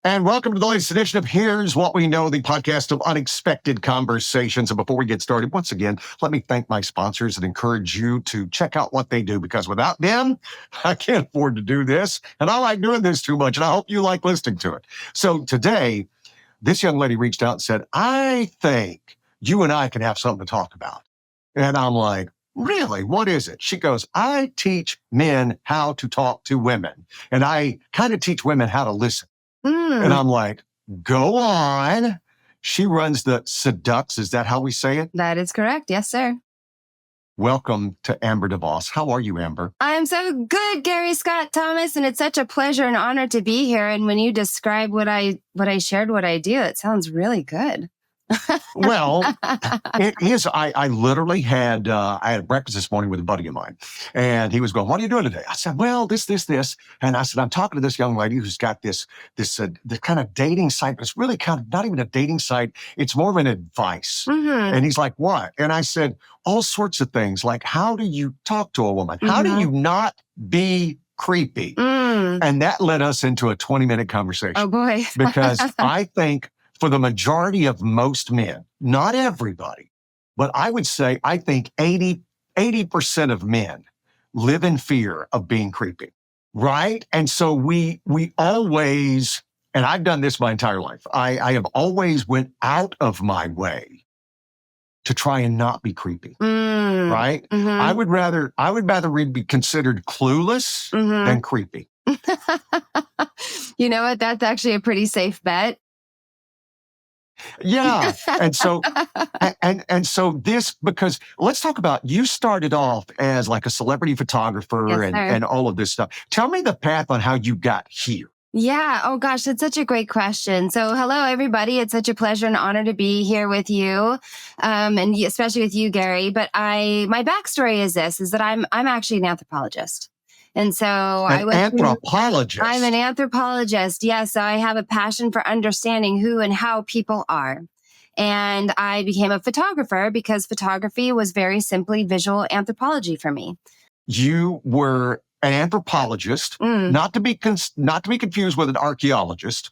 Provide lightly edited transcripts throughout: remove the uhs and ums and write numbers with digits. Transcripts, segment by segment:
And welcome to the latest edition of Here's What We Know, the podcast of unexpected conversations. And before we get started, once again, let me thank my sponsors and encourage you to check out what they do, because without them, I can't afford to do this. And I like doing this too much, and I hope you like listening to it. So today, this young lady reached out and said, I think you and I can have something to talk about. And I'm like, really? What is it? She goes, I teach men how to talk to women, and I kind of teach women how to listen. And I'm like, go on. She runs the Seduxe. Is that how we say it? That is correct. Yes, sir. Welcome to Amber De Vos. How are you, Amber? I'm so good, Gary Scott Thomas, and it's such a pleasure and honor to be here. And when you describe what I shared, what I do, it sounds really good. Well, it is. I literally had I had breakfast this morning with a buddy of mine, and he was going, "What are you doing today?" I said, "Well, this," and I said, "I'm talking to this young lady who's got this the kind of dating site, but it's really kind of not even a dating site. It's more of an advice." Mm-hmm. And he's like, "What?" And I said, "All sorts of things, like how do you talk to a woman? How do you not be creepy?" And that led us into a 20-minute conversation. Oh boy, because I think, for the majority of most men, not everybody, but I would say I think 80% of men live in fear of being creepy, right? And so we always, and I've done this my entire life, I have always went out of my way to try and not be creepy, right? I would rather be considered clueless than creepy. You know what? That's actually a pretty safe bet. Yeah. And so, and so this, because let's talk about, you started off as like a celebrity photographer. Yes, and all of this stuff. Tell me the path on how you got here. Yeah. Oh gosh, that's such a great question. So hello, everybody. It's such a pleasure and honor to be here with you. And especially with you, Gary. But my backstory is that I'm actually an anthropologist. And so I'm an anthropologist. Yes. So I have a passion for understanding who and how people are. And I became a photographer because photography was very simply visual anthropology for me. You were an anthropologist, not to be confused with an archaeologist,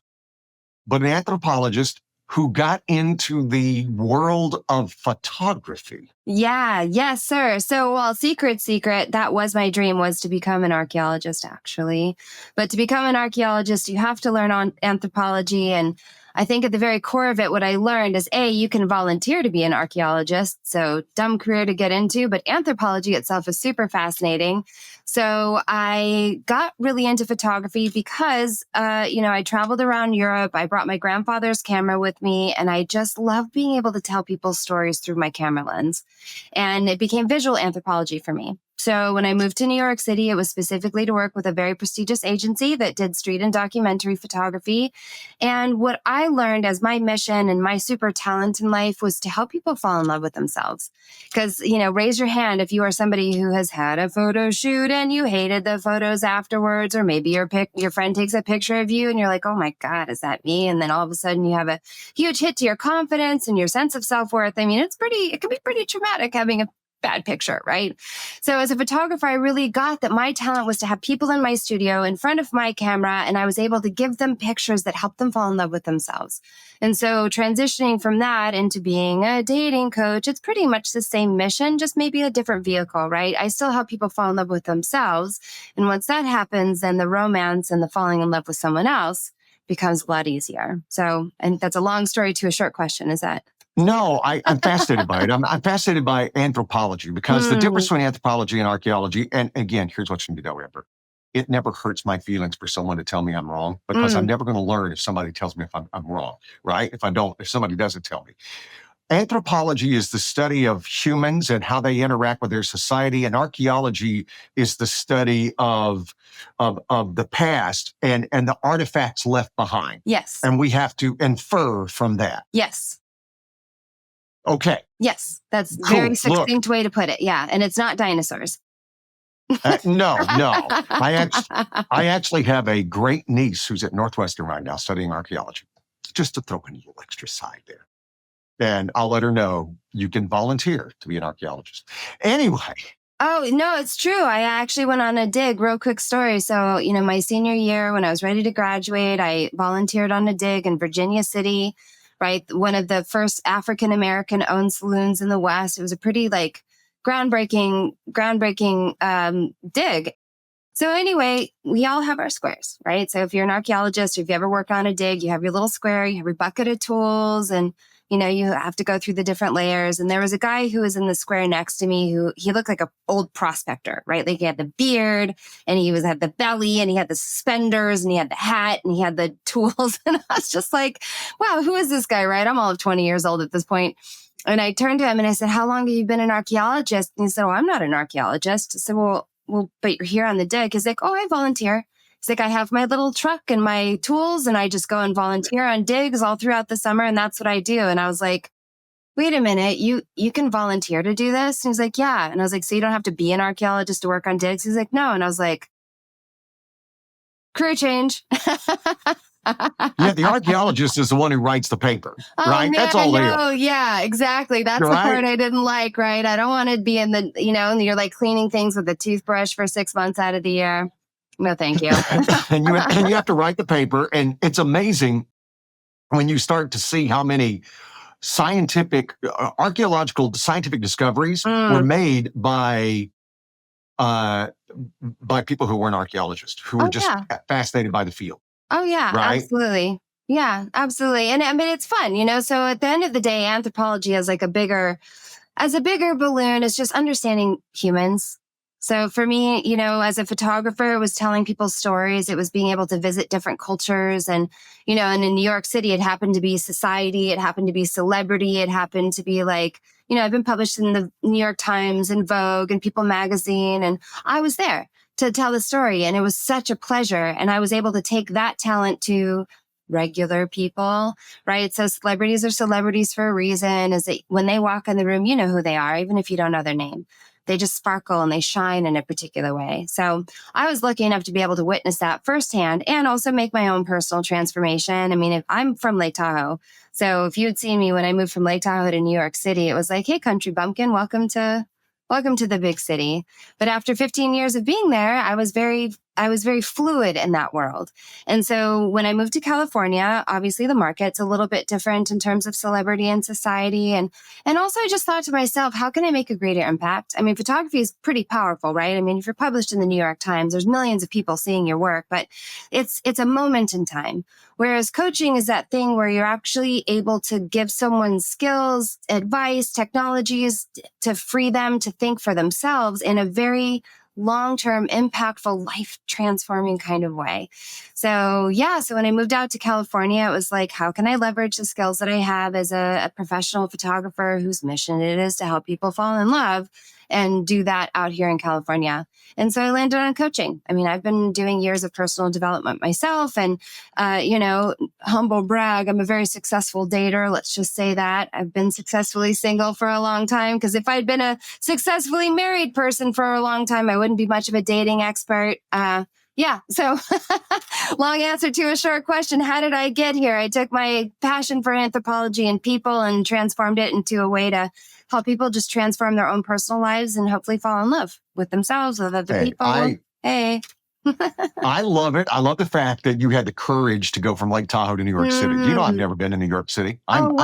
but an anthropologist who got into the world of photography. Yeah. Yes, sir. So, well, secret, that was my dream, was to become an archaeologist, actually. But to become an archaeologist, you have to learn on anthropology. And I think at the very core of it, what I learned is, you can volunteer to be an archaeologist. So dumb career to get into, but anthropology itself is super fascinating. So I got really into photography because, I traveled around Europe. I brought my grandfather's camera with me, and I just love being able to tell people's stories through my camera lens. And it became visual anthropology for me. So when I moved to New York City, it was specifically to work with a very prestigious agency that did street and documentary photography. And what I learned as my mission and my super talent in life was to help people fall in love with themselves. Because, raise your hand if you are somebody who has had a photo shoot and you hated the photos afterwards, or maybe your friend takes a picture of you and you're like, oh my God, is that me? And then all of a sudden you have a huge hit to your confidence and your sense of self-worth. I mean, it can be pretty traumatic having a bad picture, right? So as a photographer, I really got that my talent was to have people in my studio in front of my camera, and I was able to give them pictures that helped them fall in love with themselves. And so transitioning from that into being a dating coach, it's pretty much the same mission, just maybe a different vehicle, right? I still help people fall in love with themselves. And once that happens, then the romance and the falling in love with someone else becomes a lot easier. So, and that's a long story to a short question, is that? No, I'm fascinated by it. I'm fascinated by anthropology, because the difference between anthropology and archaeology, and again, here's what you need to know, Amber. It never hurts my feelings for someone to tell me I'm wrong, because I'm never going to learn if somebody tells me if I'm wrong, right? If somebody doesn't tell me. Anthropology is the study of humans and how they interact with their society, and archaeology is the study of the past and the artifacts left behind. Yes. And we have to infer from that. Yes. Okay. Yes, that's Cool. very succinct way to put it. Yeah, and it's not dinosaurs. No. I actually have a great niece who's at Northwestern right now studying archaeology. Just to throw in a little extra side there. And I'll let her know you can volunteer to be an archaeologist. Anyway, Oh, no, it's true. I actually went on a dig, real quick story. So, my senior year, when I was ready to graduate, I volunteered on a dig in Virginia City, right? One of the first African American owned saloons in the West. It was a pretty groundbreaking dig. So anyway, we all have our squares, right? So if you're an archaeologist, or if you ever work on a dig, you have your little square, you have your bucket of tools, and you have to go through the different layers. And there was a guy who was in the square next to me who he looked like an old prospector, right? Like he had the beard and had the belly and he had the suspenders and he had the hat and he had the tools. And I was just like, wow, who is this guy, right? I'm all of 20 years old at this point. And I turned to him and I said, how long have you been an archaeologist? And he said, well, I'm not an archaeologist. I said, well, but you're here on the dig. He's like, oh, I volunteer. He's like, I have my little truck and my tools and I just go and volunteer on digs all throughout the summer. And that's what I do. And I was like, wait a minute, you can volunteer to do this? And he's like, yeah. And I was like, so you don't have to be an archaeologist to work on digs? He's like, no. And I was like, career change. Yeah, the archaeologist is the one who writes the paper, right? Man, That's all they are. Oh, yeah, exactly. That's the part I didn't like, right? I don't want to be in the, and you're like cleaning things with a toothbrush for 6 months out of the year. No, thank you. and you have to write the paper. And it's amazing when you start to see how many archaeological scientific discoveries were made by people who weren't archaeologists, who were just fascinated by the field. Oh, yeah, right? Absolutely. Yeah, absolutely. And I mean, it's fun, so at the end of the day, anthropology as a bigger balloon is just understanding humans. So for me, as a photographer, it was telling people stories. It was being able to visit different cultures. And, and in New York City, it happened to be society. It happened to be celebrity. It happened to be I've been published in the New York Times and Vogue and People magazine. And I was there to tell the story. And it was such a pleasure. And I was able to take that talent to regular people, right? So celebrities are celebrities for a reason, is that when they walk in the room, you know who they are, even if you don't know their name. They just sparkle and they shine in a particular way. So I was lucky enough to be able to witness that firsthand and also make my own personal transformation. I mean, if I'm from Lake Tahoe. So if you had seen me when I moved from Lake Tahoe to New York City, it was like, hey, country bumpkin, welcome to the big city. But after 15 years of being there, I was very fluid in that world. And so when I moved to California, obviously the market's a little bit different in terms of celebrity and society. And also I just thought to myself, how can I make a greater impact? I mean, photography is pretty powerful, right? I mean, if you're published in the New York Times, there's millions of people seeing your work, but it's a moment in time. Whereas coaching is that thing where you're actually able to give someone skills, advice, technologies to free them to think for themselves in a very long-term, impactful, life-transforming kind of way. So when I moved out to California, it was like, how can I leverage the skills that I have as a professional photographer whose mission it is to help people fall in love and do that out here in California? And so I landed on coaching. I mean, I've been doing years of personal development myself and, humble brag, I'm a very successful dater. Let's just say that. I've been successfully single for a long time, because if I'd been a successfully married person for a long time, I wouldn't be much of a dating expert. So long answer to a short question. How did I get here? I took my passion for anthropology and people and transformed it into a way to help people just transform their own personal lives and hopefully fall in love with themselves, with other people. I love it. I love the fact that you had the courage to go from Lake Tahoe to New York City. I've never been to New York City. I'm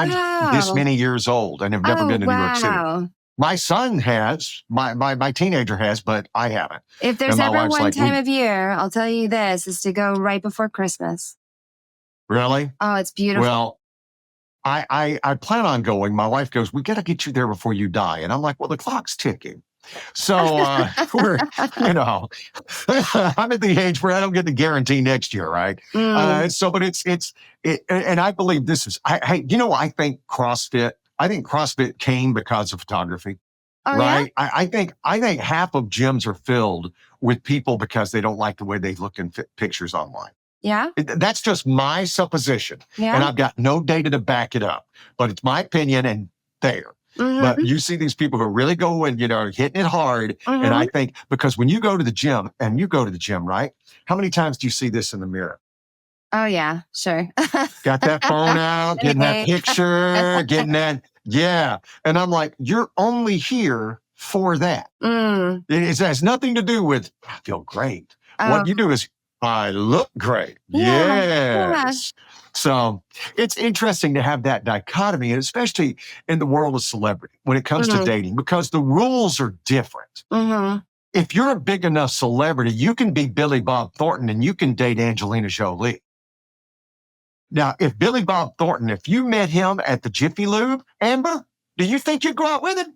this many years old and have never been to New York City. My son has, my teenager has, but I haven't. If there's ever one time of year, I'll tell you this, is to go right before Christmas. Really? Oh, it's beautiful. Well, I plan on going. My wife goes, we got to get you there before you die. And I'm like, well, the clock's ticking. So we're, I'm at the age where I don't get the guarantee next year, right? But and I believe this is, I think CrossFit came because of photography, right? Yeah? I think half of gyms are filled with people because they don't like the way they look in pictures online. Yeah. That's just my supposition. Yeah. And I've got no data to back it up, but it's my opinion and there. Mm-hmm. But you see these people who really go and, hitting it hard. Mm-hmm. And I think because when you go to the gym, right? How many times do you see this in the mirror? Oh, yeah, sure. Got that phone out, getting that picture, getting that. Yeah. And I'm like, you're only here for that. Mm. It has nothing to do with, I feel great. Oh, What you do is, I look great. yeah. Yes. So it's interesting to have that dichotomy, and especially in the world of celebrity when it comes to Mm. dating, because the rules are different. Mm-hmm. If you're a big enough celebrity, you can be Billy Bob Thornton and you can date Angelina Jolie. Now, if Billy Bob Thornton, if you met him at the Jiffy Lube, Amber, do you think you'd go out with him?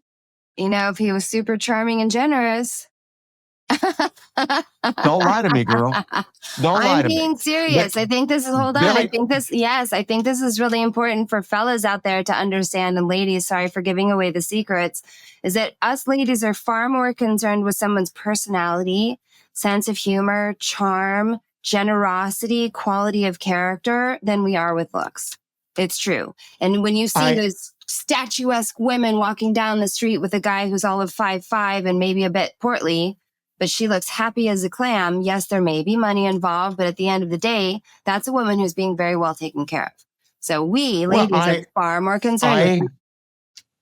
You know, if he was super charming and generous. Don't lie to me, girl. Don't lie I'm to me. being serious. I think this is, hold on. I think this is really important for fellas out there to understand. And ladies, sorry for giving away the secrets, is that us ladies are far more concerned with someone's personality, sense of humor, charm, generosity, quality of character than we are with looks. It's true. And when you see those statuesque women walking down the street with a guy who's all of 5'5" and maybe a bit portly, but she looks happy as a clam. Yes, there may be money involved, but at the end of the day, that's a woman who's being very well taken care of. So we ladies are far more concerned with that.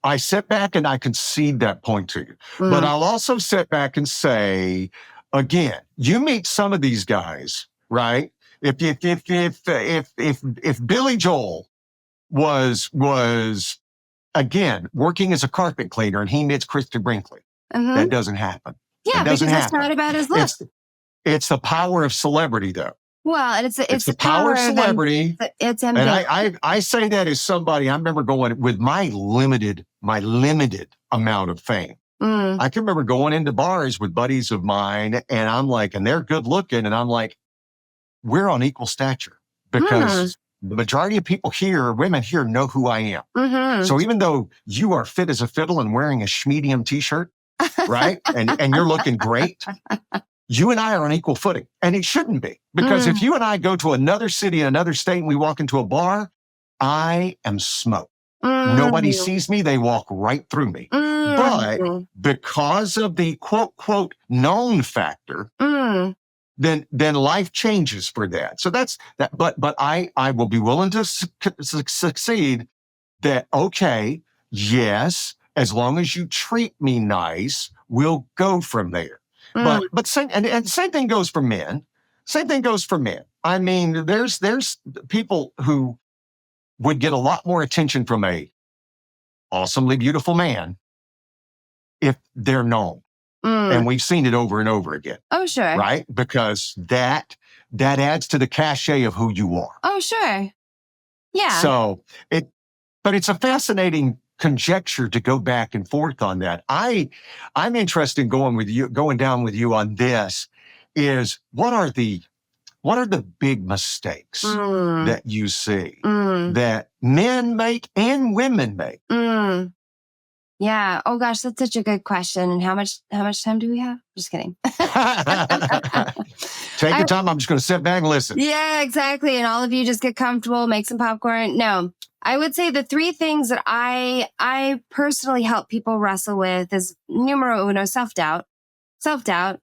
I sit back and I concede that point to you, but I'll also sit back and say, again, you meet some of these guys, right? If Billy Joel was again working as a carpet cleaner and he meets Krista Brinkley, that doesn't happen. Yeah, because it's not about his looks. It's the power of celebrity, though. Well, it's the power of celebrity. It's and I say that as somebody, I remember going with my limited amount of fame. I can remember going into bars with buddies of mine, and I'm like, and they're good looking, and I'm like, we're on equal stature because the majority of people here, women here, know who I am. So even though you are fit as a fiddle and wearing a schmedium t-shirt, right? And you're looking great. You and I are on equal footing. And it shouldn't be. Because if you and I go to another city, another state, and we walk into a bar, I am smoked. Nobody sees me. They walk right through me. But because of the quote, quote, known factor, then life changes for that. So that's that. But I will be willing to succeed that, okay, yes, as long as you treat me nice, we'll go from there. But same thing goes for men. Same thing goes for men. I mean, there's people who would get a lot more attention from a awesomely beautiful man if they're known. And we've seen it over and over again. Oh, sure. Right? Because that adds to the cachet of who you are. Oh, sure. Yeah. So but it's a fascinating conjecture to go back and forth on that. I'm interested in going down with you on this is what are the big mistakes that you see that men make and women make? Yeah. Oh gosh, that's such a good question. And how much time do we have? Just kidding. Take your time. I'm just going to sit back and listen. Yeah, exactly. And all of you just get comfortable, make some popcorn. No, I would say the three things that I personally help people wrestle with is numero uno, self-doubt. Self-doubt,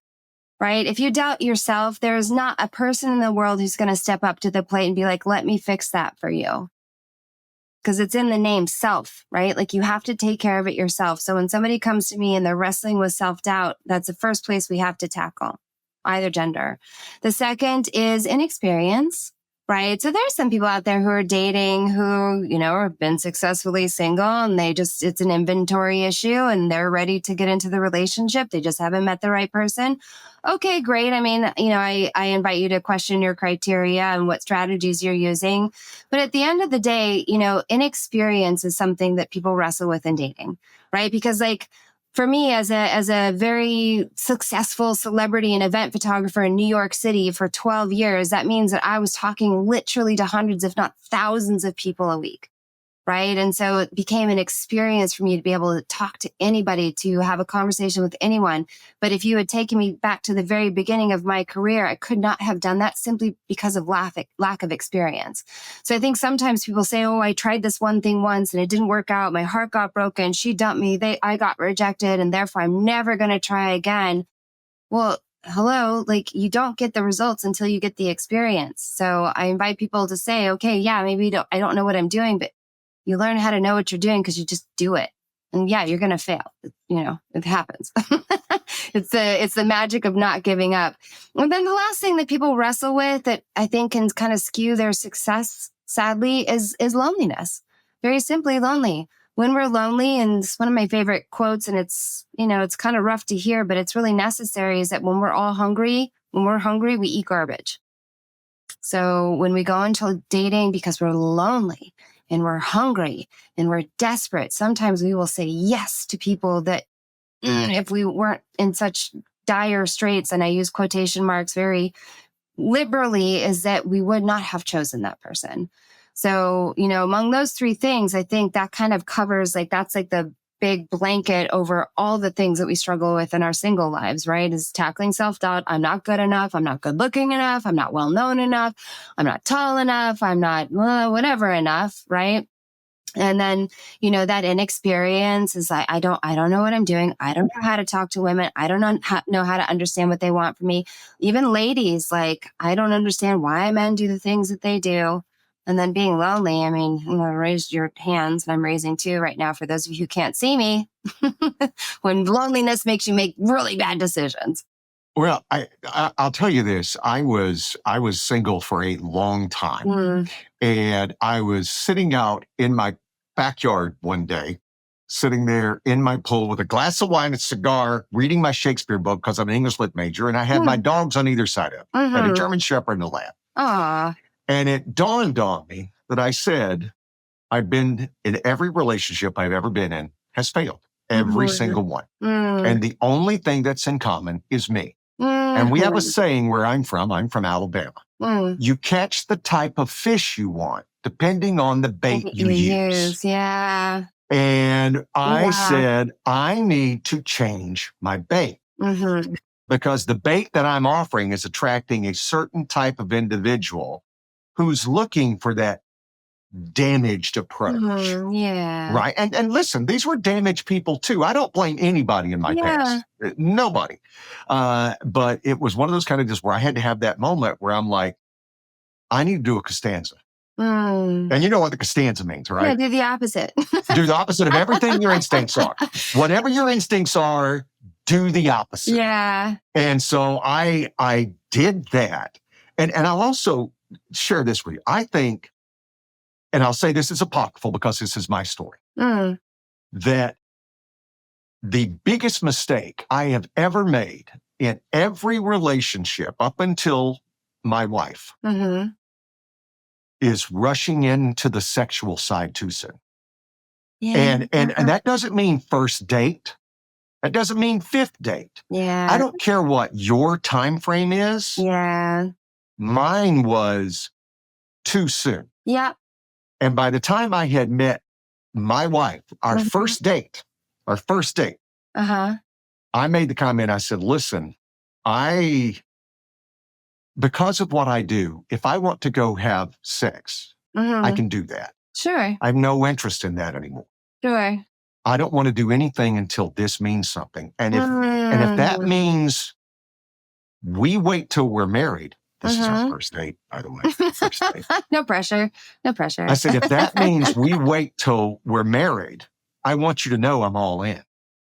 right? If you doubt yourself, there is not a person in the world who's going to step up to the plate and be like, let me fix that for you. Because it's in the name self, right? Like you have to take care of it yourself. So when somebody comes to me and they're wrestling with self-doubt, that's the first place we have to tackle, either gender. The second is inexperience, right? So there's some people out there who are dating who, have been successfully single and it's an inventory issue and they're ready to get into the relationship. They just haven't met the right person. Okay, great. I mean, I invite you to question your criteria and what strategies you're using. But at the end of the day, inexperience is something that people wrestle with in dating, right? Because for me, as a very successful celebrity and event photographer in New York City for 12 years, that means that I was talking literally to hundreds, if not thousands of people a week, right? And so it became an experience for me to be able to talk to anybody, to have a conversation with anyone. But if you had taken me back to the very beginning of my career, I could not have done that simply because of lack of experience. So I think sometimes people say, oh, I tried this one thing once and it didn't work out. My heart got broken. She dumped me. I got rejected and therefore I'm never going to try again. Well, hello, you don't get the results until you get the experience. So I invite people to say, okay, yeah, maybe I don't know what I'm doing, but you learn how to know what you're doing because you just do it. And yeah, you're going to fail. It happens. It's the magic of not giving up. And then the last thing that people wrestle with that I think can kind of skew their success, sadly, is loneliness. Very simply lonely. When we're lonely, and it's one of my favorite quotes, and it's kind of rough to hear, but it's really necessary, is that when we're hungry, we eat garbage. So when we go into dating because we're lonely and we're hungry and we're desperate, sometimes we will say yes to people that if we weren't in such dire straits, and I use quotation marks very liberally, is that we would not have chosen that person. So, among those three things, I think that kind of covers, that's like the big blanket over all the things that we struggle with in our single lives, right? Is tackling self-doubt. I'm not good enough. I'm not good looking enough. I'm not well known enough. I'm not tall enough. I'm not whatever enough, right? And then, that inexperience is like, I don't know what I'm doing. I don't know how to talk to women. I don't know how to understand what they want from me. Even ladies, I don't understand why men do the things that they do. And then being lonely, I mean, raise your hands, and I'm raising two right now for those of you who can't see me. When loneliness makes you make really bad decisions. Well, I'll tell you this. I was single for a long time, and I was sitting out in my backyard one day, sitting there in my pool with a glass of wine, a cigar, reading my Shakespeare book because I'm an English lit major, and I had my dogs on either side of it. I had a German Shepherd and a Lab. Aww. And it dawned on me that I said, I've been in every relationship I've ever been in has failed. Every single one. And the only thing that's in common is me. And we have a saying where I'm from Alabama. You catch the type of fish you want, depending on the bait you use. Yeah. And I said, I need to change my bait. Because the bait that I'm offering is attracting a certain type of individual who's looking for that damaged approach. Right. And listen, these were damaged people too. I don't blame anybody in my past. Nobody. But it was one of those kind of just where I had to have that moment where I'm like, I need to do a Costanza. And you know what the Costanza means, right? Yeah, do the opposite. Do the opposite of everything your instincts are. Whatever your instincts are, do the opposite. Yeah. And so I did that. And I'll also share this with you. I think, and I'll say this is apocryphal because this is my story, that the biggest mistake I have ever made in every relationship up until my wife is rushing into the sexual side too soon. And that doesn't mean first date. That doesn't mean fifth date. I don't care what your time frame is. Mine was too soon. And by the time I had met my wife, our first date, I made the comment, I said, listen, because of what I do, if I want to go have sex, I can do that. Sure. I have no interest in that anymore. Sure. I don't want to do anything until this means something. And if that means we wait till we're married, this is our first date, by the way. First date. No pressure. No pressure. I said, if that means we wait till we're married, I want you to know I'm all in.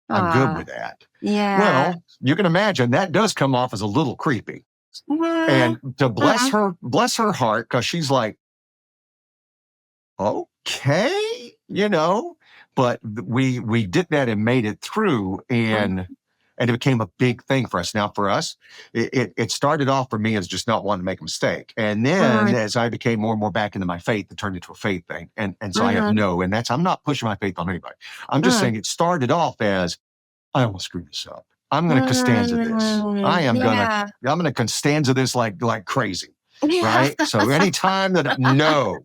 I'm good with that. Well, you can imagine that does come off as a little creepy. And to bless her heart, because she's like, okay, but we did that and made it through, and it became a big thing for us. Now, for us, it started off for me as just not wanting to make a mistake. And then as I became more and more back into my faith, it turned into a faith thing. And so I have I'm not pushing my faith on anybody. I'm just saying it started off as, I almost screwed this up. I'm going to Costanza this. I'm going to Costanza this like crazy. Right? So anytime that, no.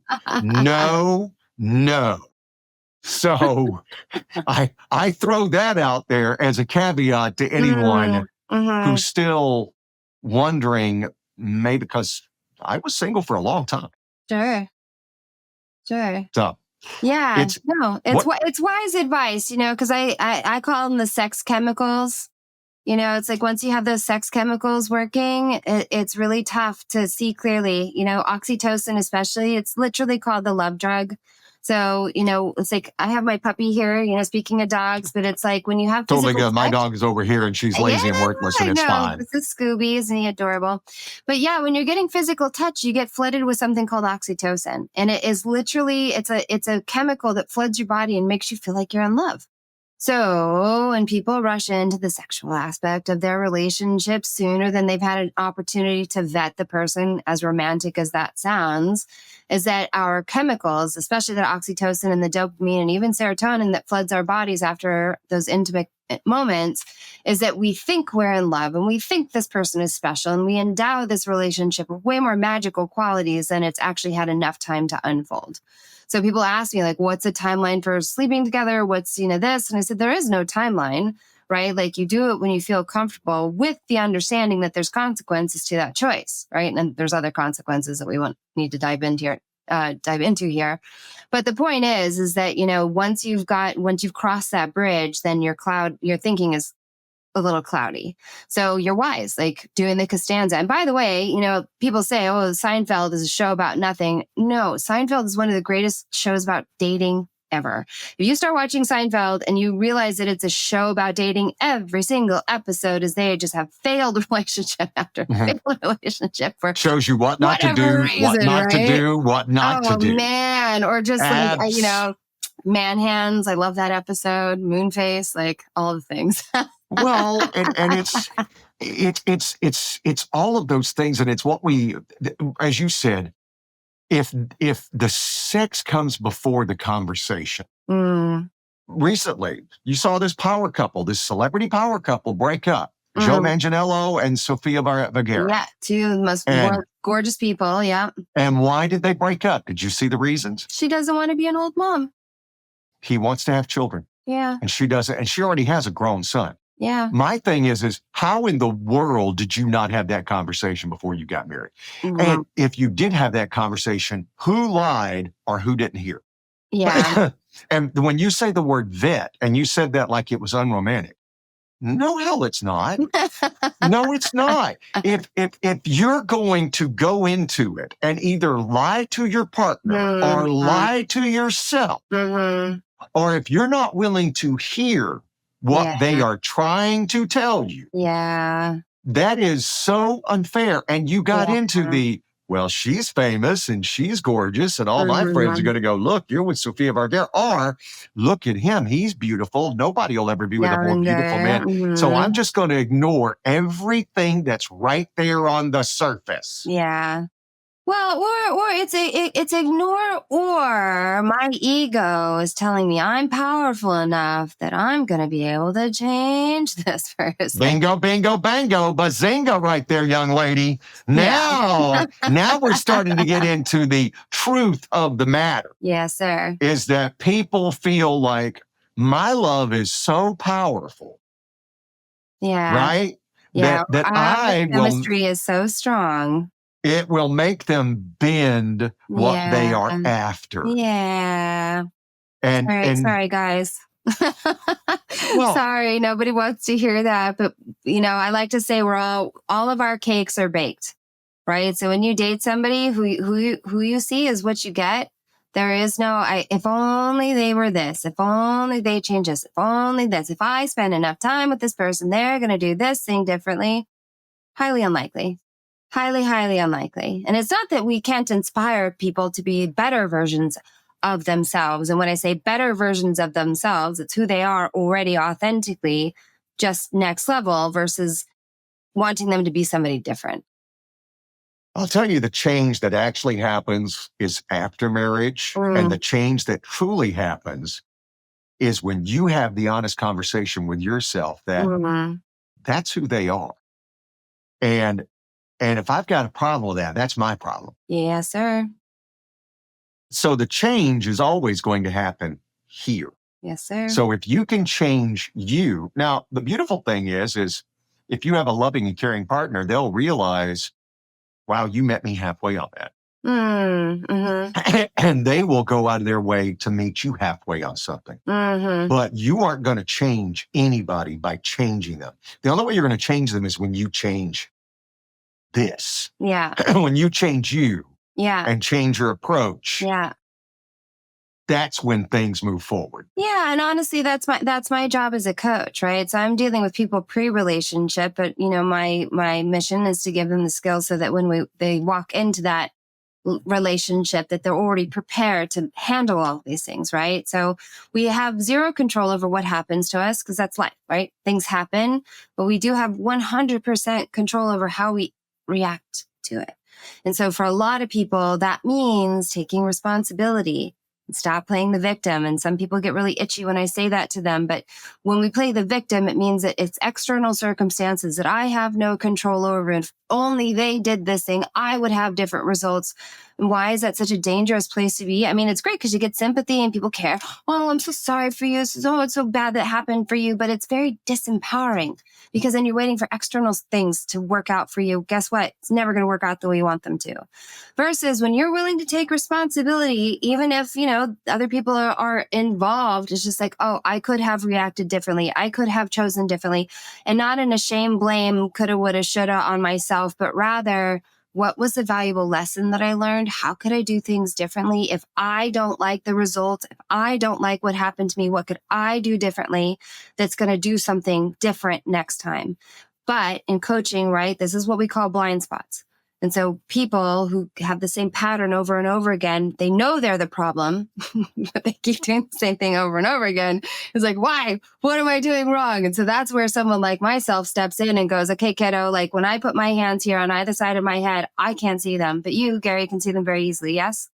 So I throw that out there as a caveat to anyone who's still wondering, maybe because I was single for a long time. Sure. So it's wise advice, because I call them the sex chemicals. It's like once you have those sex chemicals working, it's really tough to see clearly. Oxytocin especially, it's literally called the love drug. So, it's like I have my puppy here, speaking of dogs, but it's like when you have Totally physical good. My touch. dog is over here and she's Yeah, lazy and worthless and I it's know. fine. This is Scooby. Isn't he adorable? But yeah, when you're getting physical touch, you get flooded with something called oxytocin. And it is literally, it's a chemical that floods your body and makes you feel like you're in love. So when people rush into the sexual aspect of their relationship sooner than they've had an opportunity to vet the person, as romantic as that sounds, is that our chemicals, especially the oxytocin and the dopamine and even serotonin that floods our bodies after those intimate moments, is that we think we're in love and we think this person is special and we endow this relationship with way more magical qualities than it's actually had enough time to unfold. So people ask me, like, what's a timeline for sleeping together? What's, this? And I said, there is no timeline, right? Like, you do it when you feel comfortable with the understanding that there's consequences to that choice, right? And there's other consequences that we won't need to dive into here. But the point is that, once you've crossed that bridge, then your thinking is a little cloudy. So you're wise, like doing the Costanza. And by the way, people say, oh, Seinfeld is a show about nothing. No, Seinfeld is one of the greatest shows about dating ever. If you start watching Seinfeld and you realize that it's a show about dating, every single episode is they just have failed relationship after failed relationship for Shows you what not to whatever do, reason, what not right? to do, what not to do. Oh man, or just like, man hands. I love that episode. Moonface, like all the things. Well, and it's all of those things, and it's what we, as you said, if the sex comes before the conversation. Recently, you saw this celebrity power couple break up. Joe Manganiello and Sofia Vergara. Yeah, two of the most gorgeous people. Yeah. And why did they break up? Did you see the reasons? She doesn't want to be an old mom. He wants to have children. Yeah. And she doesn't. And she already has a grown son. Yeah. My thing is how in the world did you not have that conversation before you got married? And if you did have that conversation, who lied or who didn't hear? Yeah. And when you say the word vet, and you said that like it was unromantic, no, hell, it's not. No, it's not. If you're going to go into it and either lie to your partner or lie to yourself, or if you're not willing to hear what they are trying to tell you, that is so unfair. And you got into well, she's famous and she's gorgeous and all my friends are going to go, look, you're with Sofia Vergara, or look at him, he's beautiful. Nobody will ever be with a more beautiful man. So I'm just going to ignore everything that's right there on the surface. Yeah. Well, or it's ignore, or my ego is telling me I'm powerful enough that I'm going to be able to change this person. Bingo, bingo, bango, bazinga right there, young lady. Now we're starting to get into the truth of the matter. Yes, sir. Is that people feel like my love is so powerful. Yeah. Right? Yeah. That our chemistry is so strong. It will make them bend what they are after. Yeah. And sorry, guys. Well, sorry, nobody wants to hear that. But, I like to say all of our cakes are baked, right? So when you date somebody who you see is what you get, there is no, if only they were this, if only they change this, if only this, if I spend enough time with this person, they're going to do this thing differently. Highly unlikely. Highly, highly unlikely. And it's not that we can't inspire people to be better versions of themselves. And when I say better versions of themselves, it's who they are already authentically, just next level versus wanting them to be somebody different. I'll tell you, the change that actually happens is after marriage. And the change that truly happens is when you have the honest conversation with yourself that that's who they are. And if I've got a problem with that, that's my problem. Yes, sir. So the change is always going to happen here. Yes, sir. So if you can change you, now the beautiful thing is if you have a loving and caring partner, they'll realize, wow, you met me halfway on that. And they will go out of their way to meet you halfway on something. But you aren't going to change anybody by changing them. The only way you're going to change them is when you change this. Yeah. When you change you. Yeah. And change your approach. Yeah. That's when things move forward. Yeah, and honestly, that's my job as a coach, right? So I'm dealing with people pre-relationship, but my mission is to give them the skills so that when they walk into that relationship, that they're already prepared to handle all of these things, right? So we have zero control over what happens to us because that's life, right? Things happen, but we do have 100% control over how we react to it. And so for a lot of people, that means taking responsibility. Stop playing the victim. And some people get really itchy when I say that to them. But when we play the victim, it means that it's external circumstances that I have no control over. If only they did this thing, I would have different results. And why is that such a dangerous place to be? I mean, it's great because you get sympathy and people care. Oh, I'm so sorry for you. It's so bad that happened for you. But it's very disempowering because then you're waiting for external things to work out for you. Guess what? It's never going to work out the way you want them to. Versus when you're willing to take responsibility, even if, other people are involved, it's just like, oh, I could have reacted differently. I could have chosen differently. And not in a shame, blame, coulda, woulda, shoulda on myself, but rather, what was the valuable lesson that I learned? How could I do things differently? If I don't like the results, if I don't like what happened to me, what could I do differently that's going to do something different next time? But in coaching, right, this is what we call blind spots. And so people who have the same pattern over and over again, they know they're the problem, but they keep doing the same thing over and over again. It's like, why? What am I doing wrong? And so that's where someone like myself steps in and goes, okay, kiddo, like when I put my hands here on either side of my head, I can't see them, but you, Gary, can see them very easily. Yes?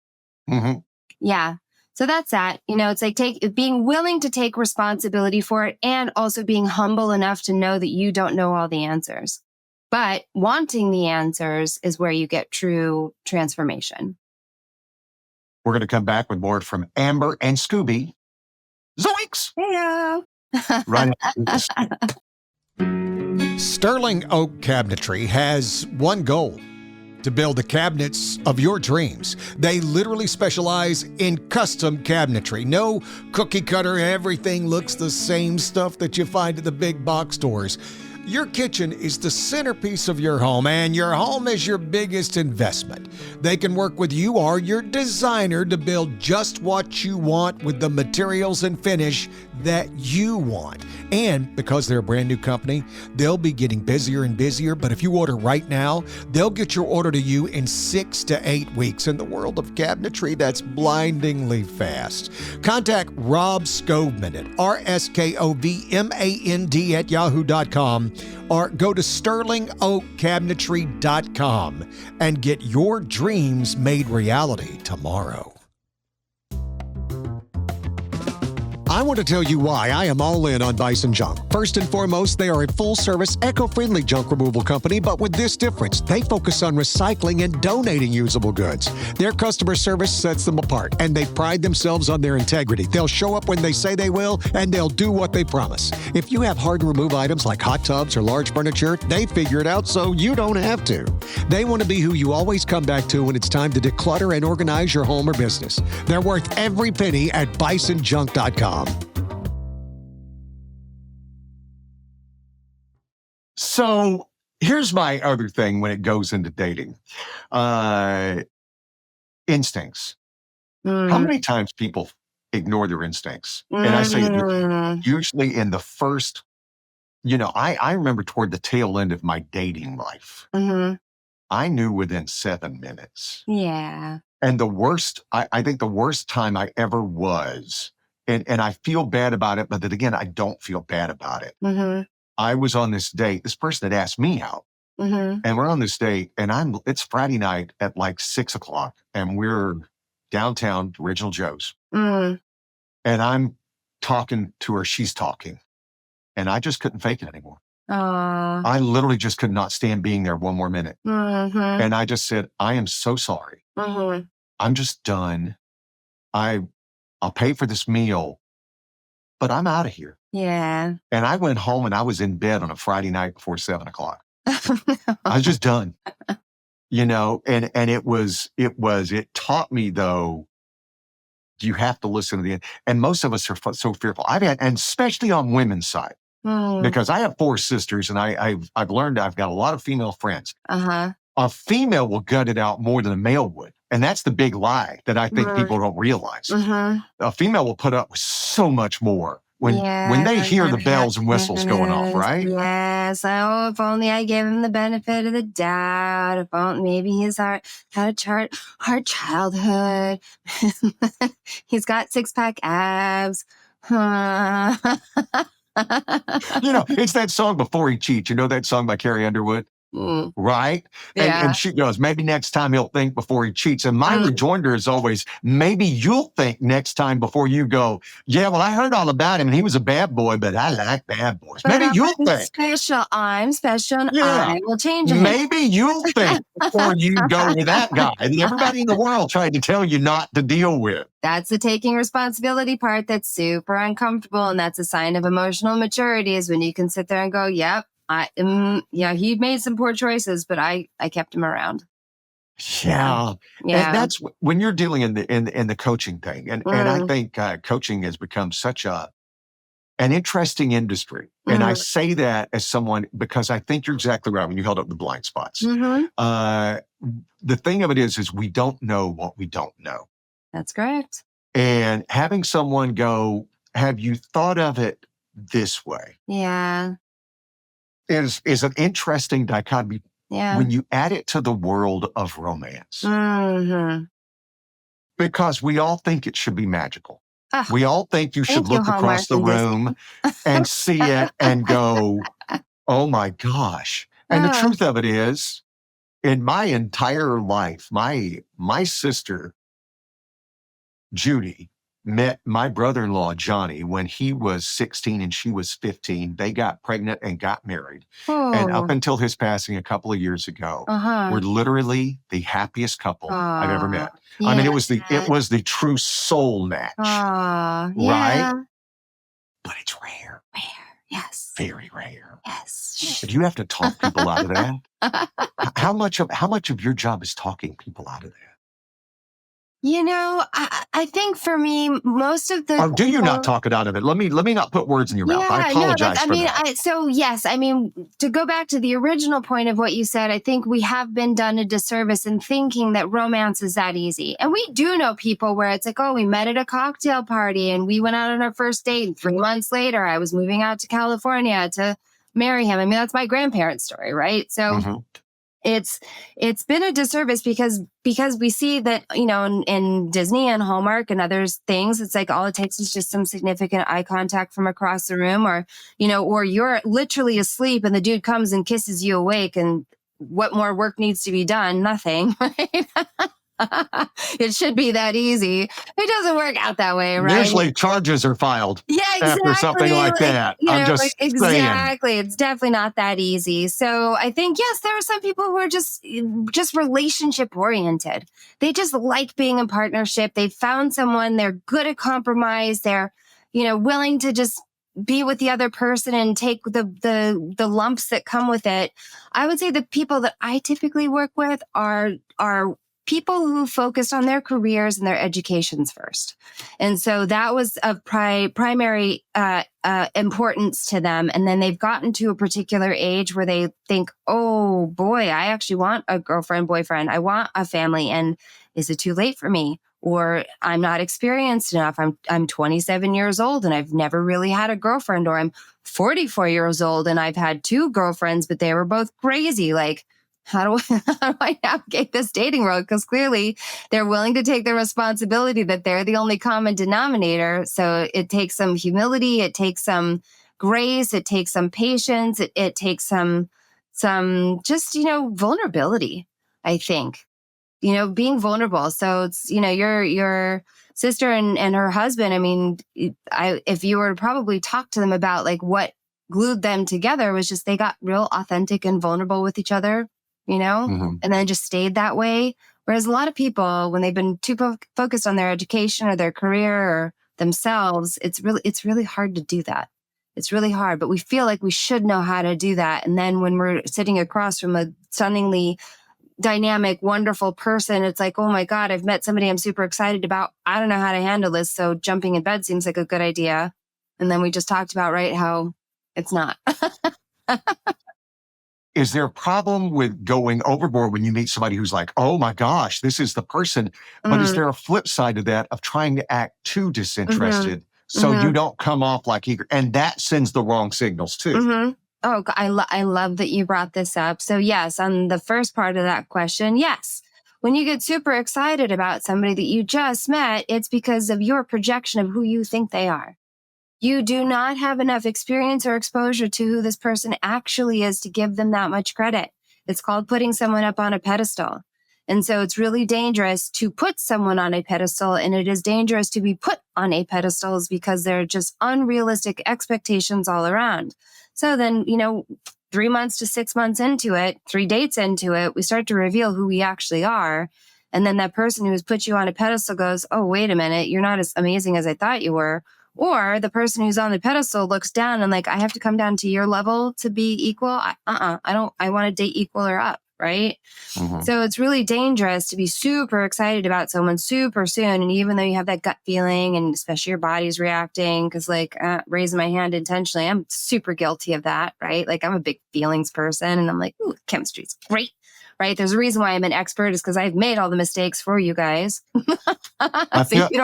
Mm-hmm. Yeah. So that's that. It's like being willing to take responsibility for it and also being humble enough to know that you don't know all the answers. But wanting the answers is where you get true transformation. We're going to come back with more from Amber and Scooby. Zoinks! Yeah. Right. Sterling Oak Cabinetry has one goal: to build the cabinets of your dreams. They literally specialize in custom cabinetry. No cookie cutter, everything looks the same stuff that you find at the big box stores. Your kitchen is the centerpiece of your home, and your home is your biggest investment. They can work with you or your designer to build just what you want with the materials and finish that you want. And because they're a brand new company, they'll be getting busier and busier. But if you order right now, they'll get your order to you in 6 to 8 weeks. In the world of cabinetry, that's blindingly fast. Contact Rob Scovman at RSKOVMAND at yahoo.com or go to sterlingoakcabinetry.com and get your dreams made reality tomorrow. I want to tell you why I am all in on Bison Junk. First and foremost, they are a full-service, eco-friendly junk removal company, but with this difference: they focus on recycling and donating usable goods. Their customer service sets them apart, and they pride themselves on their integrity. They'll show up when they say they will, and they'll do what they promise. If you have hard-to-remove items like hot tubs or large furniture, they figure it out so you don't have to. They want to be who you always come back to when it's time to declutter and organize your home or business. They're worth every penny at bisonjunk.com. So here's my other thing when it goes into dating. Instincts. How many times people ignore their instincts? And I say usually in the first, I remember toward the tail end of my dating life, I knew within 7 minutes. Yeah. And the worst, I think the worst time I ever was, and I feel bad about it, but then again, I don't feel bad about it. I was on this date. This person had asked me out, and we're on this date, and it's Friday night at like 6:00, and we're downtown, Original Joe's, and I'm talking to her. She's talking, and I just couldn't fake it anymore. I literally just could not stand being there one more minute. And I just said, I am so sorry. I'm just done. I'll pay for this meal, but I'm out of here. Yeah. And I went home and I was in bed on a Friday night before 7:00. I was just done, and it taught me though, you have to listen to the end. And most of us are so fearful. And especially on women's side, because I have 4 sisters and I've learned I've got a lot of female friends. A female will gut it out more than a male would. And that's the big lie that I think people don't realize. A female will put up with so much more when they hear the bells and whistles going off, right? Yes. Oh, if only I gave him the benefit of the doubt. If only maybe he's had a hard childhood. He's got six-pack abs. It's that song Before He Cheats. You know that song by Carrie Underwood? Right? Yeah. And she goes, maybe next time he'll think before he cheats. And my rejoinder is always, maybe you'll think next time before you go, yeah, well, I heard all about him and he was a bad boy, but I like bad boys. But Maybe you'll think. I'm special, and Yeah. I will change him. Maybe you'll think before you go with that guy that everybody in the world tried to tell you not to deal with. That's the taking responsibility part that's super uncomfortable. And that's a sign of emotional maturity, is when you can sit there and go, yep, he made some poor choices, but I kept him around. Yeah. Yeah. And that's when you're dealing in the coaching thing. And I think coaching has become such an interesting industry. And I say that as someone, because I think you're exactly right when you held up the blind spots. The thing of it is we don't know what we don't know. That's correct. And having someone go, have you thought of it this way? Yeah. Is an interesting dichotomy when you add it to the world of romance. Because we all think it should be magical. We all think you should look across the room and see it and go, oh my gosh. And the truth of it is, in my entire life, my sister, Judy, met my brother-in-law, Johnny, when he was 16 and she was 15. They got pregnant and got married. And up until his passing a couple of years ago, we're literally the happiest couple I've ever met. Yeah. I mean, it was the true soul match. Right? But it's rare. Yes. Very rare. Yes. But you have to talk people out of that. How much of your job is talking people out of that? I think for me, most of the Or do you not talk it out of it? Let me not put words in your mouth. I apologize for that. To go back to the original point of what you said, I think we have been done a disservice in thinking that romance is that easy. And we do know people where it's like, oh, we met at a cocktail party and we went out on our first date. And 3 months later, I was moving out to California to marry him. I mean, that's my grandparents' story, right? So it's been a disservice because we see that, in Disney and Hallmark and other things, it's like all it takes is just some significant eye contact from across the room, or you're literally asleep and the dude comes and kisses you awake, and what more work needs to be done? Nothing, right? It should be that easy. It doesn't work out that way, right? Usually charges are filed after something like that. I'm just saying. Exactly. It's definitely not that easy. So I think, yes, there are some people who are just relationship oriented. They just like being in partnership. They found someone, they're good at compromise. They're, willing to just be with the other person and take the lumps that come with it. I would say the people that I typically work with are people who focused on their careers and their educations first. And so that was of primary importance to them. And then they've gotten to a particular age where they think, oh boy, I actually want a girlfriend, boyfriend. I want a family. And is it too late for me? Or I'm not experienced enough. I'm 27 years old and I've never really had a girlfriend. Or I'm 44 years old and I've had 2 girlfriends, but they were both crazy. Like, how do I navigate this dating world? Because clearly they're willing to take the responsibility that they're the only common denominator. So it takes some humility, it takes some grace, it takes some patience, it takes some just, vulnerability, I think. Being vulnerable. So it's, your sister and her husband, I mean, if you were to probably talk to them about like what glued them together was just they got real authentic and vulnerable with each other. And then just stayed that way. Whereas a lot of people, when they've been too focused on their education or their career or themselves, it's really hard to do that. It's really hard, but we feel like we should know how to do that. And then when we're sitting across from a stunningly dynamic, wonderful person, it's like, oh my God, I've met somebody I'm super excited about. I don't know how to handle this. So jumping in bed seems like a good idea. And then we just talked about, right, how it's not. is there a problem with going overboard when you meet somebody who's like, oh my gosh, this is the person? But is there a flip side to that of trying to act too disinterested so you don't come off like eager? And that sends the wrong signals too. Oh, I love that you brought this up. So yes, on the first part of that question, yes. When you get super excited about somebody that you just met, it's because of your projection of who you think they are. You do not have enough experience or exposure to who this person actually is to give them that much credit. It's called putting someone up on a pedestal. And so it's really dangerous to put someone on a pedestal, and it is dangerous to be put on a pedestal because there are just unrealistic expectations all around. So then, 3 months to 6 months into it, 3 dates into it, we start to reveal who we actually are. And then that person who's put you on a pedestal goes, oh, wait a minute, you're not as amazing as I thought you were. Or the person who's on the pedestal looks down and like, I have to come down to your level to be equal. I want to date equal or up. Right. So it's really dangerous to be super excited about someone super soon. And even though you have that gut feeling and especially your body's reacting, because raising my hand intentionally, I'm super guilty of that. Right. Like I'm a big feelings person and I'm like, ooh, chemistry's great. Right. There's a reason why I'm an expert is because I've made all the mistakes for you guys. I feel you,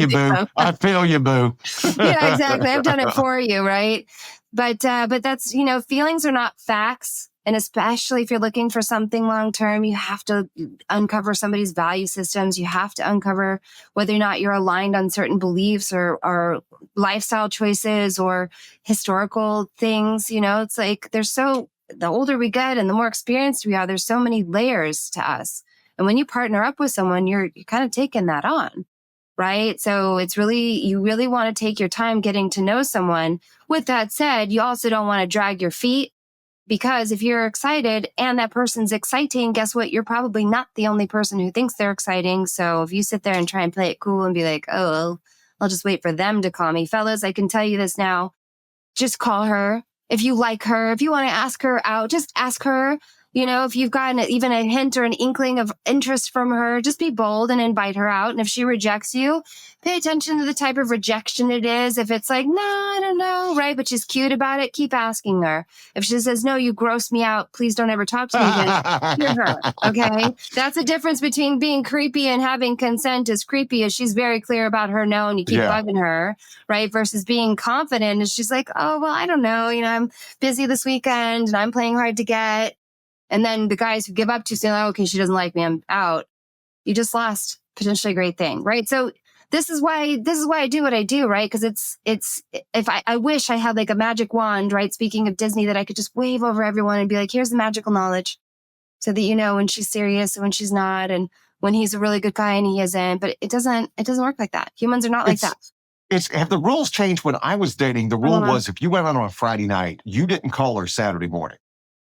boo. I feel you, boo. Yeah, exactly. I've done it for you. Right. But that's, feelings are not facts. And especially if you're looking for something long-term, you have to uncover somebody's value systems. You have to uncover whether or not you're aligned on certain beliefs or lifestyle choices or historical things. It's like the older we get and the more experienced we are, there's so many layers to us. And when you partner up with someone, you're kind of taking that on. Right. So you really want to take your time getting to know someone. With that said, you also don't want to drag your feet. Because if you're excited and that person's exciting, guess what? You're probably not the only person who thinks they're exciting. So if you sit there and try and play it cool and be like, oh, I'll just wait for them to call me. Fellas, I can tell you this now. Just call her. If you like her, if you want to ask her out, just ask her. If you've gotten even a hint or an inkling of interest from her, just be bold and invite her out. And if she rejects you, pay attention to the type of rejection it is. If it's like, no, I don't know, right? But she's cute about it, keep asking her. If she says, no, you gross me out, please don't ever talk to me again, hear her, okay? That's the difference between being creepy and having consent. Is creepy is she's very clear about her no, and you keep bugging her, right? Versus being confident and she's like, oh, well, I don't know. I'm busy this weekend and I'm playing hard to get. And then the guys who give up too soon, okay, she doesn't like me, I'm out. You just lost potentially a great thing, right? So this is why I do what I do, right? Because it's if I wish I had like a magic wand, right? Speaking of Disney, that I could just wave over everyone and be like, here's the magical knowledge, so that you know when she's serious and when she's not, and when he's a really good guy and he isn't. But it doesn't work like that. Humans are not like that. Have the rules changed? When I was dating, the rule was if you went out on a Friday night, you didn't call her Saturday morning,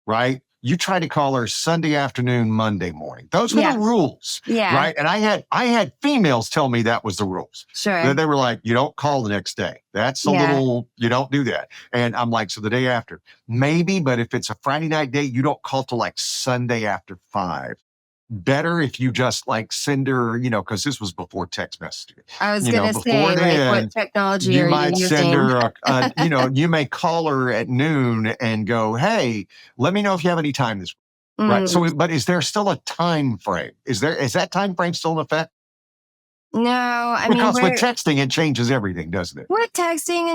right? You try to call her Sunday afternoon, Monday morning. Those were the rules, right? And I had females tell me that was the rules. Sure. They were like, you don't call the next day. That's a little, you don't do that. And I'm like, so the day after, maybe, but if it's a Friday night date, you don't call till like Sunday after 5. Better if you just like send her, because this was before text messaging. I was going to say, like, what technology you are might you send using? her, you may call her at noon and go, hey, let me know if you have any time this week. Right. So, but is there still a time frame? Is that time frame still in effect? No, because with texting, it changes everything, doesn't it? With texting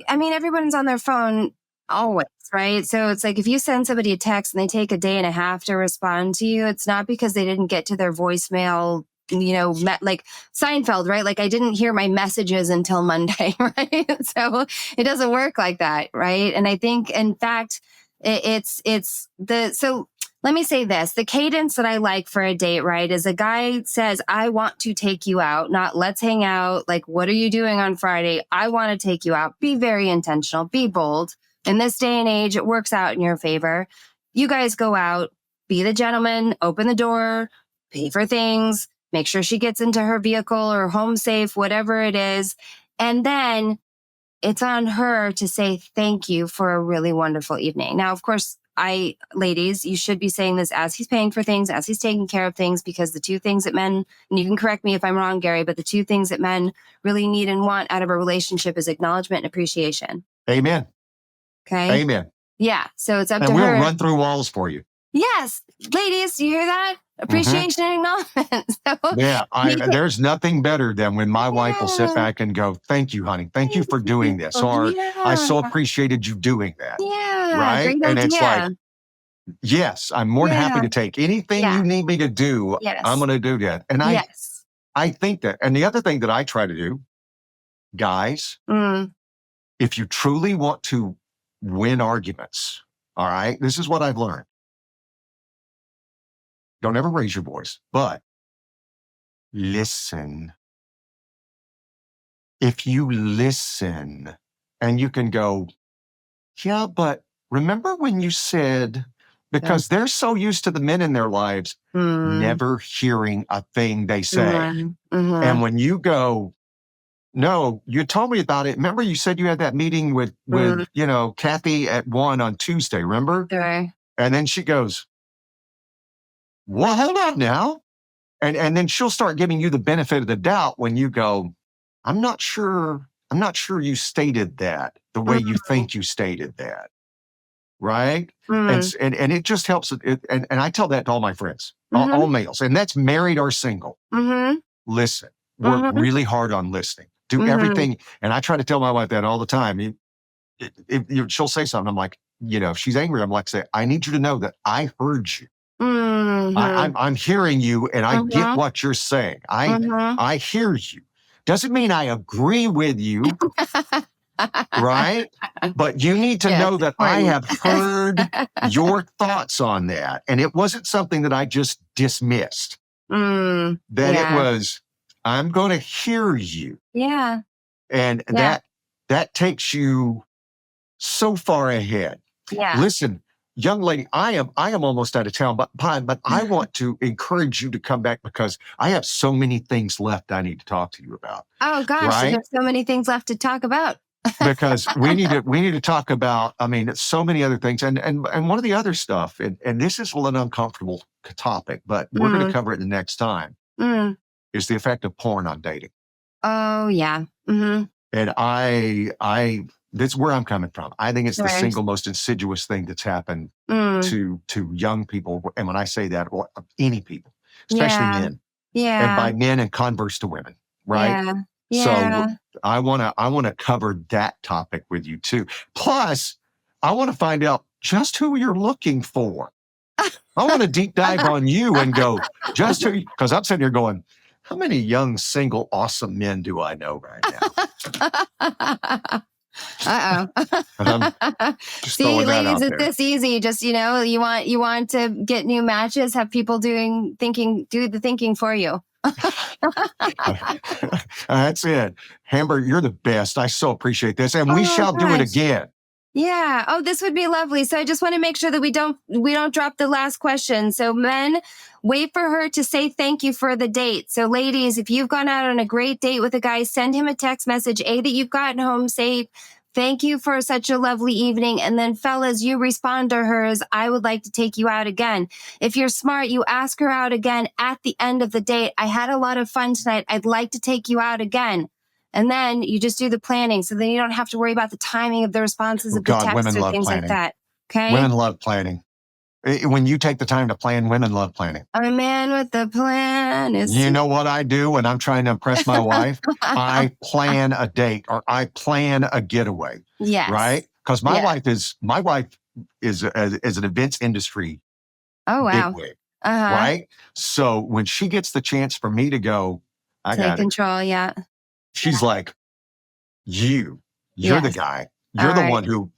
and everyone's on their phone always, right? So it's like if you send somebody a text and they take a day and a half to respond to you, it's not because they didn't get to their voicemail, like Seinfeld, right? Like I didn't hear my messages until Monday, right? So it doesn't work like that, right? And I think, in fact, so let me say this. The cadence that I like for a date, right, is a guy says, I want to take you out, not let's hang out. Like, what are you doing on Friday? I want to take you out. Be very intentional. Be bold. In this day and age, it works out in your favor. You guys go out, be the gentleman, open the door, pay for things, make sure she gets into her vehicle or home safe, whatever it is. And then it's on her to say thank you for a really wonderful evening. Now, of course, ladies, you should be saying this as he's paying for things, as he's taking care of things, because the two things that men, and you can correct me if I'm wrong, Gary, but the two things that men really need and want out of a relationship is acknowledgement and appreciation. Amen. Okay. Amen. Yeah. So it's up And to we'll her. run through walls for you. Yes. Ladies, you hear that? Appreciation and acknowledgement. So, Yeah, there's nothing better than when my wife will sit Yeah. back and go, "Thank you, honey. Thank you for doing this," or "I so Yeah. appreciated you doing that." Yeah. Right? Great And it's like, idea. yes, I'm more than happy Yeah. to take anything Yeah. you need me to do. I'm Yes. going to do that. And Yes. I think that, and the other thing that I try to do, guys, Mm. if you truly want to win arguments, all right, this is what I've learned. Don't ever raise your voice, but listen. If you listen and you can go, yeah, but remember when you said, because they're so used to the men in their lives never hearing a thing they say. And when you go, no, you told me about it. Remember you said you had that meeting with Kathy at 1 on Tuesday, remember? Sure. And then she goes, well, hold on now. And then she'll start giving you the benefit of the doubt when you go, I'm not sure you stated that the way you think you stated that. Right? And it just helps. And I tell that to all my friends, all males, and that's married or single. Listen, work really hard on listening. Do everything. And I try to tell my wife that all the time. She'll say something. I'm like, if she's angry, I'm like, say, I need you to know that I heard you. I'm hearing you, and I get what you're saying. I hear you. Doesn't mean I agree with you, right? But you need to know that I have heard your thoughts on that. And it wasn't something that I just dismissed. That it was, I'm going to hear you. Yeah. And that takes you so far ahead. Yeah. Listen, young lady, I am almost out of town, but I want to encourage you to come back because I have so many things left I need to talk to you about. Oh gosh, right? there's so many things left to talk about. Because we need to talk about, so many other things. And one of the other stuff, and this is a little uncomfortable topic, but we're going to cover it the next time, is the effect of porn on dating. Oh yeah. And that's where I'm coming from. I think it's the single most insidious thing that's happened to young people. And when I say that, well, any people, especially men. Yeah. And by men and converse to women, right? Yeah. So I want to cover that topic with you too. Plus, I want to find out just who you're looking for. I want to deep dive on you and go just who, because I'm sitting here going, how many young, single, awesome men do I know right now? See, ladies, it's this easy. Just, you want to get new matches, have people do the thinking for you. That's it. Amber, you're the best. I so appreciate this. And we shall do it again. Yeah. Oh, this would be lovely. So I just want to make sure that we don't drop the last question. So men, wait for her to say thank you for the date. So ladies, if you've gone out on a great date with a guy, send him a text message, that you've gotten home safe. Thank you for such a lovely evening. And then fellas, you respond to hers, I would like to take you out again. If you're smart, you ask her out again at the end of the date. I had a lot of fun tonight. I'd like to take you out again. And then you just do the planning. So then you don't have to worry about the timing of the responses of the text or things like that. Okay. Women love planning. When you take the time to plan, women love planning. A man with a plan is... You know what I do when I'm trying to impress my wife? I plan a date or I plan a getaway. Yes. Right? Because my wife is an events industry. Oh, wow. Bigwig, right? So when she gets the chance for me to go, I got control, she's like, you're the guy. You're the one who,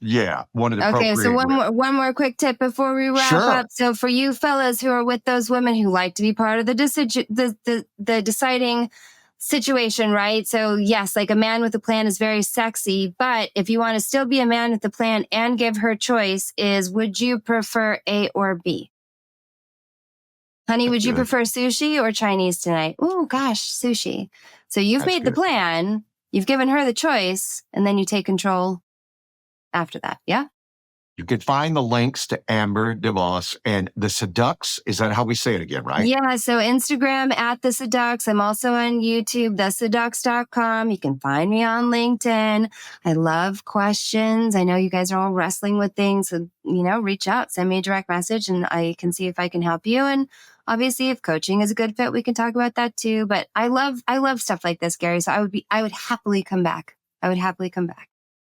wanted to procreate. Okay, so one more quick tip before we wrap up. So for you fellas who are with those women who like to be part of the deciding situation, right? So yes, like a man with a plan is very sexy, but if you want to still be a man with a plan and give her choice, would you prefer A or B? Honey, would you prefer sushi or Chinese tonight? Oh gosh, sushi. So you've made the plan, you've given her the choice, and then you take control after that. Yeah? You can find the links to Amber De Vos and The Seduxe. Is that how we say it again, right? Yeah, so Instagram at The Seduxe. I'm also on YouTube, theseduxe.com. You can find me on LinkedIn. I love questions. I know you guys are all wrestling with things. So, reach out, send me a direct message, and I can see if I can help you. And obviously, if coaching is a good fit, we can talk about that too. But I love stuff like this, Gary. So I would happily come back. I would happily come back.